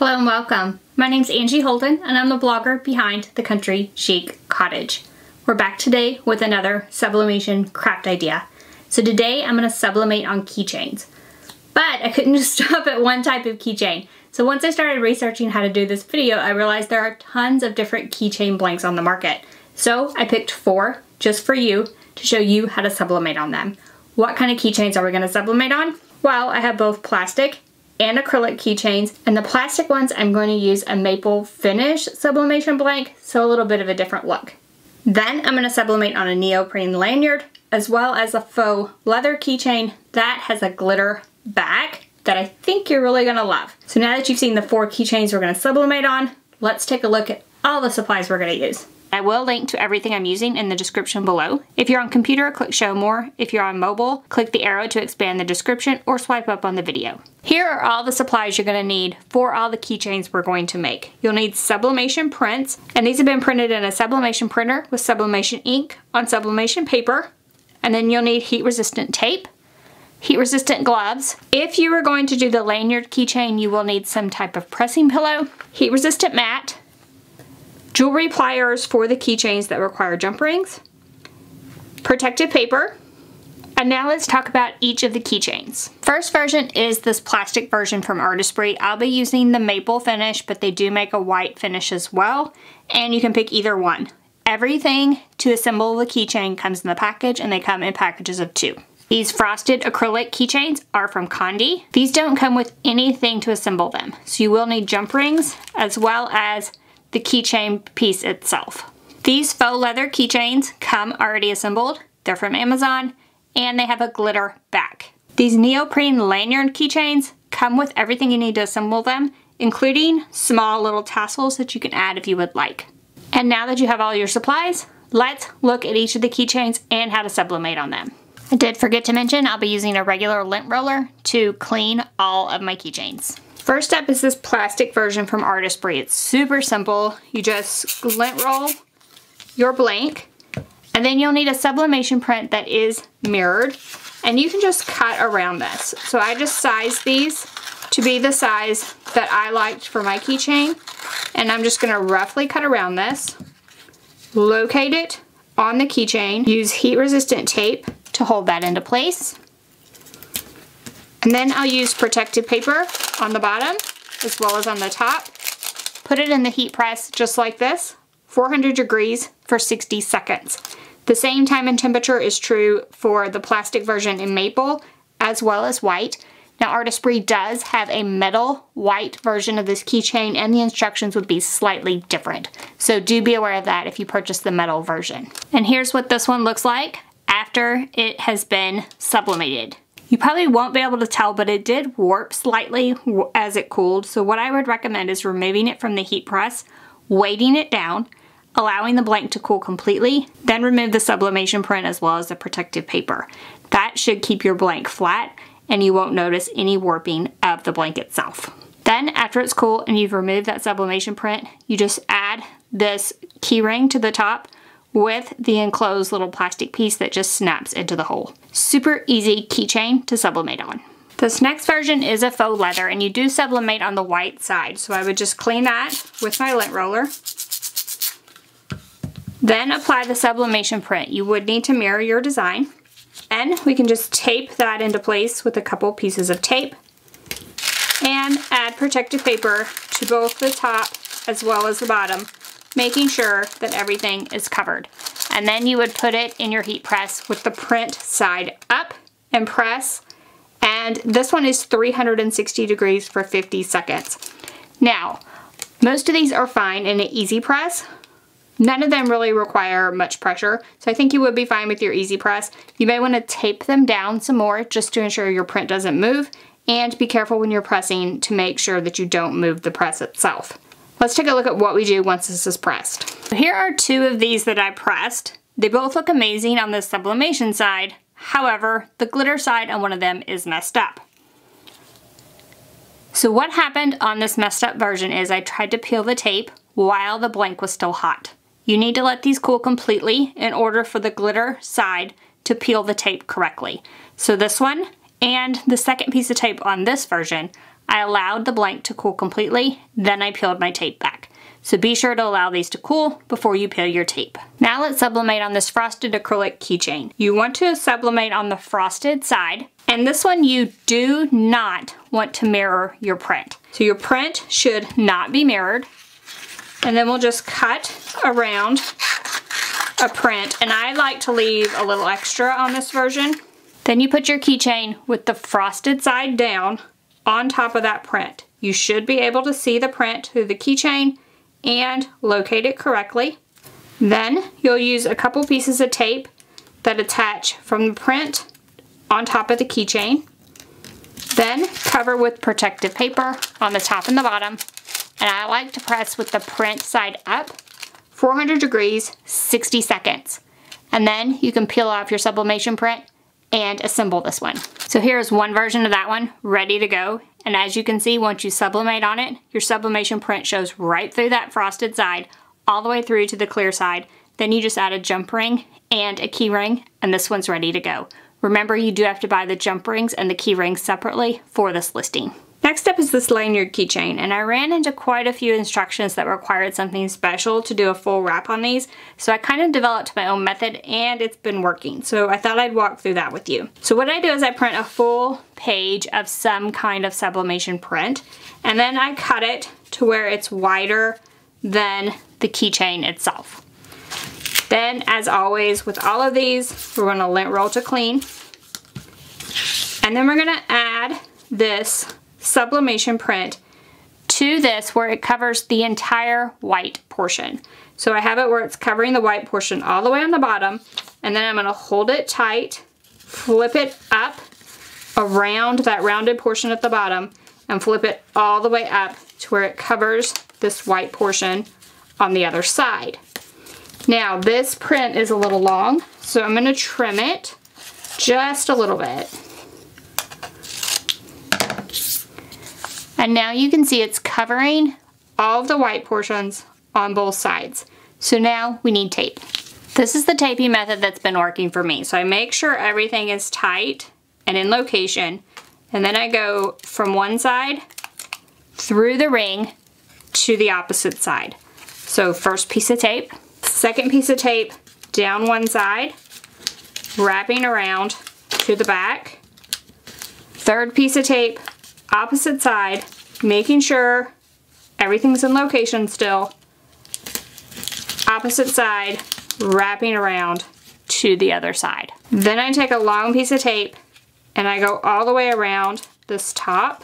Hello and welcome. My name's Angie Holden and I'm the blogger behind The Country Chic Cottage. We're back today with another sublimation craft idea. So today I'm going to sublimate on keychains. But I couldn't just stop at one type of keychain. So once I started researching how to do this video, I realized there are tons of different keychain blanks on the market. So I picked 4 just for you to show you how to sublimate on them. What kind of keychains are we going to sublimate on? Well, I have both plastic and acrylic keychains, and the plastic ones I'm going to use a maple finish sublimation blank, so a little bit of a different look. Then I'm going to sublimate on a neoprene lanyard, as well as a faux leather keychain that has a glitter back that I think you're really going to love. So now that you've seen the 4 keychains we're going to sublimate on, let's take a look at all the supplies we're going to use. I will link to everything I'm using in the description below. If you're on computer, click show more. If you're on mobile, click the arrow to expand the description or swipe up on the video. Here are all the supplies you're going to need for all the keychains we're going to make. You'll need sublimation prints, and these have been printed in a sublimation printer with sublimation ink on sublimation paper. And then you'll need heat resistant tape, heat resistant gloves. If you are going to do the lanyard keychain, you will need some type of pressing pillow, heat resistant mat, jewelry pliers for the keychains that require jump rings, protective paper, and now let's talk about each of the keychains. First version is this plastic version from Artistry. I'll be using the maple finish, but they do make a white finish as well, and you can pick either one. Everything to assemble the keychain comes in the package, and they come in packages of 2. These frosted acrylic keychains are from Condi. These don't come with anything to assemble them, so you will need jump rings as well as the keychain piece itself. These faux leather keychains come already assembled. They're from Amazon and they have a glitter back. These neoprene lanyard keychains come with everything you need to assemble them, including small little tassels that you can add if you would like. And now that you have all your supplies, let's look at each of the keychains and how to sublimate on them. I did forget to mention I'll be using a regular lint roller to clean all of my keychains. First up is this plastic version from Artistry. It's super simple. You just lint roll your blank, and then you'll need a sublimation print that is mirrored, and you can just cut around this. So I just sized these to be the size that I liked for my keychain, and I'm just gonna roughly cut around this, locate it on the keychain, use heat resistant tape to hold that into place. And then I'll use protective paper on the bottom as well as on the top. Put it in the heat press just like this, 400 degrees for 60 seconds. The same time and temperature is true for the plastic version in maple as well as white. Now Artistry does have a metal white version of this keychain, and the instructions would be slightly different. So do be aware of that if you purchase the metal version. And here's what this one looks like after it has been sublimated. You probably won't be able to tell, but it did warp slightly as it cooled. So what I would recommend is removing it from the heat press, weighting it down, allowing the blank to cool completely, then remove the sublimation print as well as the protective paper. That should keep your blank flat and you won't notice any warping of the blank itself. Then after it's cool and you've removed that sublimation print, you just add this keyring to the top with the enclosed little plastic piece that just snaps into the hole. Super easy keychain to sublimate on. This next version is a faux leather, and you do sublimate on the white side. So I would just clean that with my lint roller. Then apply the sublimation print. You would need to mirror your design. And we can just tape that into place with a couple pieces of tape. And add protective paper to both the top as well as the bottom, making sure that everything is covered. And then you would put it in your heat press with the print side up and press. And this one is 360 degrees for 50 seconds. Now, most of these are fine in an easy press. None of them really require much pressure, so I think you would be fine with your easy press. You may want to tape them down some more just to ensure your print doesn't move, and be careful when you're pressing to make sure that you don't move the press itself. Let's take a look at what we do once this is pressed. So here are 2 of these that I pressed. They both look amazing on the sublimation side. However, the glitter side on one of them is messed up. So what happened on this messed up version is I tried to peel the tape while the blank was still hot. You need to let these cool completely in order for the glitter side to peel the tape correctly. So this one and the second piece of tape on this version I allowed the blank to cool completely, then I peeled my tape back. So be sure to allow these to cool before you peel your tape. Now let's sublimate on this frosted acrylic keychain. You want to sublimate on the frosted side, and this one you do not want to mirror your print. So your print should not be mirrored. And then we'll just cut around a print, and I like to leave a little extra on this version. Then you put your keychain with the frosted side down on top of that print. You should be able to see the print through the keychain and locate it correctly. Then you'll use a couple pieces of tape that attach from the print on top of the keychain. Then cover with protective paper on the top and the bottom. And I like to press with the print side up, 400 degrees, 60 seconds. And then you can peel off your sublimation print and assemble this one. So here's one version of that one ready to go. And as you can see, once you sublimate on it, your sublimation print shows right through that frosted side, all the way through to the clear side. Then you just add a jump ring and a key ring, and this one's ready to go. Remember, you do have to buy the jump rings and the key rings separately for this listing. Next up is this lanyard keychain, and I ran into quite a few instructions that required something special to do a full wrap on these, so I kind of developed my own method and it's been working, so I thought I'd walk through that with you. So what I do is I print a full page of some kind of sublimation print, and then I cut it to where it's wider than the keychain itself. Then, as always, with all of these, we're gonna lint roll to clean, and then we're gonna add this sublimation print to this where it covers the entire white portion. So I have it where it's covering the white portion all the way on the bottom, and then I'm going to hold it tight, flip it up around that rounded portion at the bottom, and flip it all the way up to where it covers this white portion on the other side. Now this print is a little long, so I'm going to trim it just a little bit. And now you can see it's covering all of the white portions on both sides. So now we need tape. This is the taping method that's been working for me. So I make sure everything is tight and in location, and then I go from one side through the ring to the opposite side. So first piece of tape, second piece of tape down one side, wrapping around to the back, third piece of tape opposite side, making sure everything's in location still, opposite side, wrapping around to the other side. Then I take a long piece of tape and I go all the way around this top,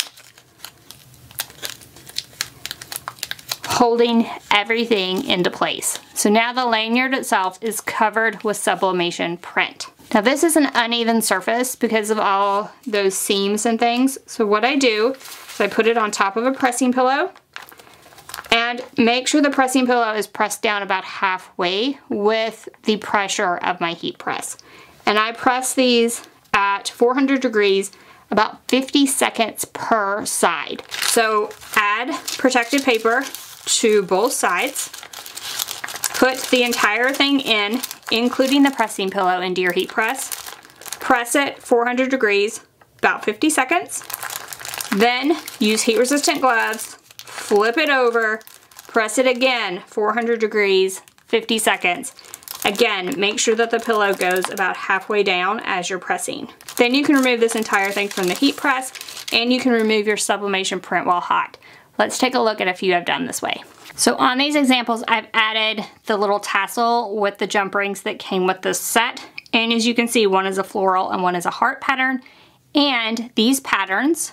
holding everything into place. So now the lanyard itself is covered with sublimation print. Now this is an uneven surface because of all those seams and things. So what I do is I put it on top of a pressing pillow and make sure the pressing pillow is pressed down about halfway with the pressure of my heat press. And I press these at 400 degrees, about 50 seconds per side. So add protective paper to both sides. Put the entire thing in, including the pressing pillow, into your heat press. Press it 400 degrees, about 50 seconds. Then use heat resistant gloves, flip it over, press it again, 400 degrees, 50 seconds. Again, make sure that the pillow goes about halfway down as you're pressing. Then you can remove this entire thing from the heat press, and you can remove your sublimation print while hot. Let's take a look at a few I've done this way. So on these examples, I've added the little tassel with the jump rings that came with this set. And as you can see, one is a floral and one is a heart pattern. And these patterns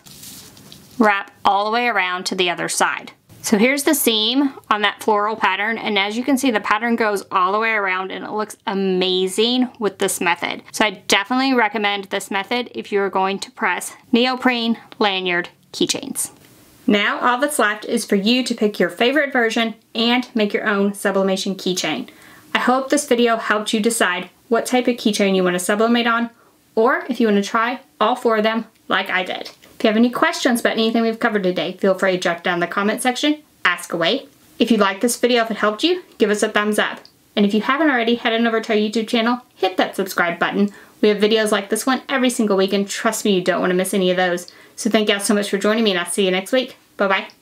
wrap all the way around to the other side. So here's the seam on that floral pattern. And as you can see, the pattern goes all the way around and it looks amazing with this method. So I definitely recommend this method if you're going to press neoprene lanyard keychains. Now all that's left is for you to pick your favorite version and make your own sublimation keychain. I hope this video helped you decide what type of keychain you want to sublimate on, or if you want to try all four of them like I did. If you have any questions about anything we've covered today, feel free to jot down in the comment section, ask away. If you liked this video, if it helped you, give us a thumbs up. And if you haven't already, head on over to our YouTube channel, hit that subscribe button. We have videos like this one every single week, and trust me, you don't want to miss any of those. So thank y'all so much for joining me, and I'll see you next week. Bye-bye.